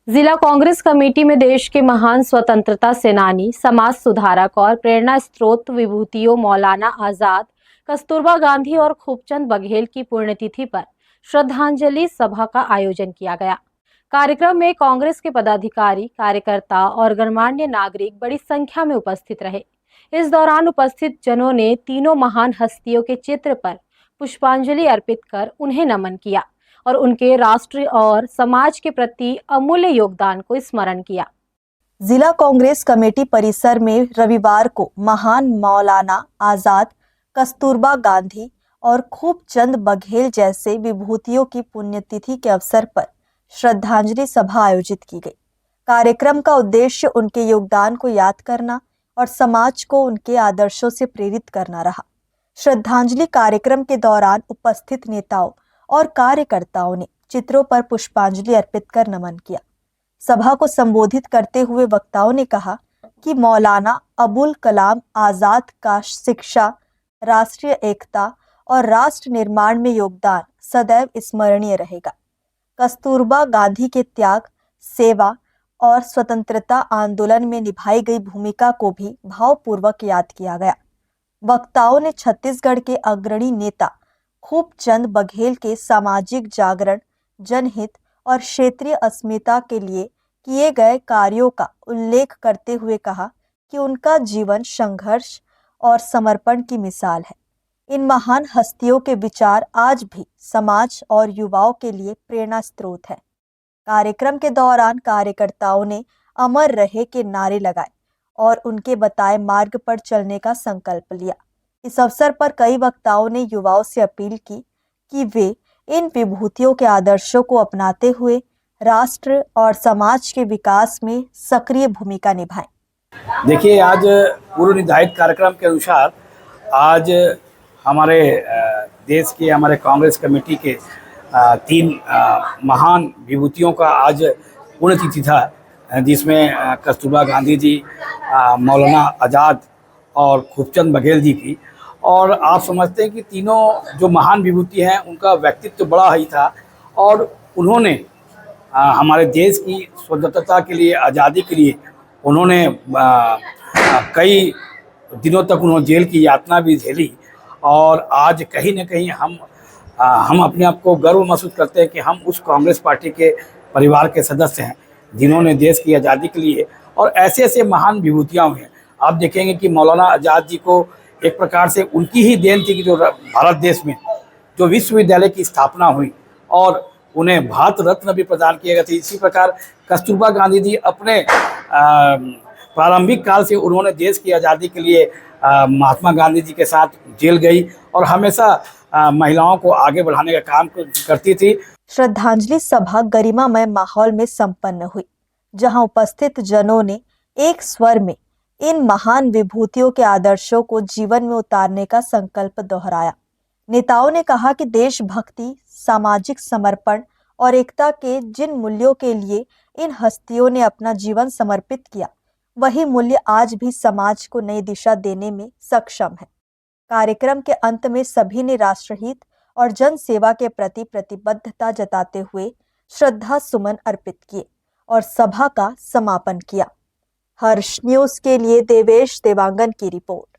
जिला कांग्रेस कमेटी में देश के महान स्वतंत्रता सेनानी, समाज सुधारक और प्रेरणा स्रोत विभूतियों मौलाना आजाद, कस्तूरबा गांधी और खूबचंद बघेल की पुण्यतिथि पर श्रद्धांजलि सभा का आयोजन किया गया। कार्यक्रम में कांग्रेस के पदाधिकारी, कार्यकर्ता और गणमान्य नागरिक बड़ी संख्या में उपस्थित रहे। इस दौरान उपस्थित जनों ने तीनों महान हस्तियों के चित्र पर पुष्पांजलि अर्पित कर उन्हें नमन किया और उनके राष्ट्र और समाज के प्रति अमूल्य योगदान को स्मरण किया। जिला कांग्रेस कमेटी परिसर में रविवार को महान मौलाना आजाद, कस्तूरबा गांधी और खूबचंद बघेल जैसे विभूतियों की पुण्यतिथि के अवसर पर श्रद्धांजलि सभा आयोजित की गई। कार्यक्रम का उद्देश्य उनके योगदान को याद करना और समाज को उनके आदर्शों से प्रेरित करना रहा। श्रद्धांजलि कार्यक्रम के दौरान उपस्थित नेताओं और कार्यकर्ताओं ने चित्रों पर पुष्पांजलि अर्पित कर नमन किया। सभा को संबोधित करते हुए वक्ताओं ने कहा कि मौलाना अबुल कलाम आजाद का शिक्षा, राष्ट्रीय एकता और राष्ट्र निर्माण में योगदान सदैव स्मरणीय रहेगा। कस्तूरबा गांधी के त्याग, सेवा और स्वतंत्रता आंदोलन में निभाई गई भूमिका को भी भावपूर्वक याद किया गया। वक्ताओं ने छत्तीसगढ़ के अग्रणी नेता खूबचंद बघेल के सामाजिक जागरण, जनहित और क्षेत्रीय अस्मिता के लिए किए गए कार्यों का उल्लेख करते हुए कहा कि उनका जीवन संघर्ष और समर्पण की मिसाल है। इन महान हस्तियों के विचार आज भी समाज और युवाओं के लिए प्रेरणा स्रोत है। कार्यक्रम के दौरान कार्यकर्ताओं ने अमर रहे के नारे लगाए और उनके बताए मार्ग पर चलने का संकल्प लिया। इस अवसर पर कई वक्ताओं ने युवाओं से अपील की कि वे इन विभूतियों के आदर्शों को अपनाते हुए राष्ट्र और समाज के विकास में सक्रिय भूमिका निभाएं। देखिए, आज पूर्व निर्धारित कार्यक्रम के अनुसार आज हमारे देश के हमारे कांग्रेस कमेटी के तीन महान विभूतियों का आज पुण्यतिथि था, जिसमें कस्तूरबा गांधी जी, मौलाना आज़ाद और खूबचंद बघेल जी की। और आप समझते हैं कि तीनों जो महान विभूति हैं उनका व्यक्तित्व तो बड़ा ही था और उन्होंने हमारे देश की स्वतंत्रता के लिए, आज़ादी के लिए उन्होंने कई दिनों तक उन्होंने जेल की यातना भी झेली। और आज कहीं न कहीं हम अपने आप को गर्व महसूस करते हैं कि हम उस कांग्रेस पार्टी के परिवार के सदस्य हैं जिन्होंने देश की आज़ादी के लिए, और ऐसे ऐसे महान विभूतियाँ हुई हैं। आप देखेंगे कि मौलाना आज़ाद जी को एक प्रकार से उनकी ही देन थी कि जो भारत देश में जो विश्वविद्यालय की स्थापना हुई और उन्हें भारत रत्न भी प्रदान किया गया था। इसी प्रकार कस्तूरबा गांधी जी अपने प्रारंभिक काल से उन्होंने देश की आज़ादी के लिए महात्मा गांधी जी के साथ जेल गई और हमेशा महिलाओं को आगे बढ़ाने का काम करती थी। श्रद्धांजलि सभा गरिमामय माहौल में संपन्न हुई, जहां उपस्थित जनों ने एक स्वर में इन महान विभूतियों के आदर्शों को जीवन में उतारने का संकल्प दोहराया। नेताओं ने कहा कि देशभक्ति, सामाजिक समर्पण और एकता के जिन मूल्यों के लिए इन हस्तियों ने अपना जीवन समर्पित किया, वही मूल्य आज भी समाज को नई दिशा देने में सक्षम है। कार्यक्रम के अंत में सभी ने राष्ट्रहित और जन सेवा के प्रति प्रतिबद्धता जताते हुए श्रद्धा सुमन अर्पित किए और सभा का समापन किया। हर्ष न्यूज़ के लिए देवेश देवांगन की रिपोर्ट।